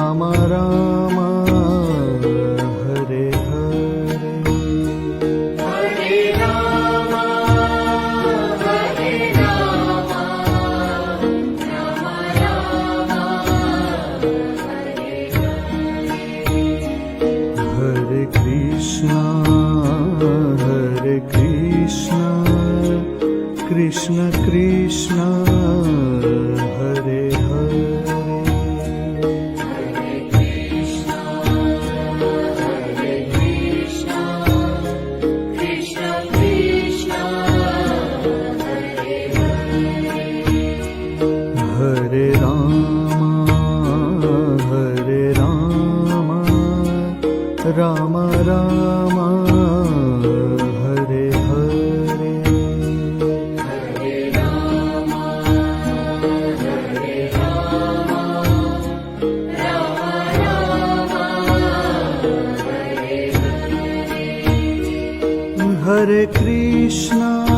Ram Ram Hare Hare Hare Ram Hare Ram Ram Ram Hare Hare Krishna Krishna Krishna Hare Hare Hare Krishna Krishna Krishna Hare Hare Ram Ram Ram Hare Hare Hare Ram Ram Ram Hare Hare Krishna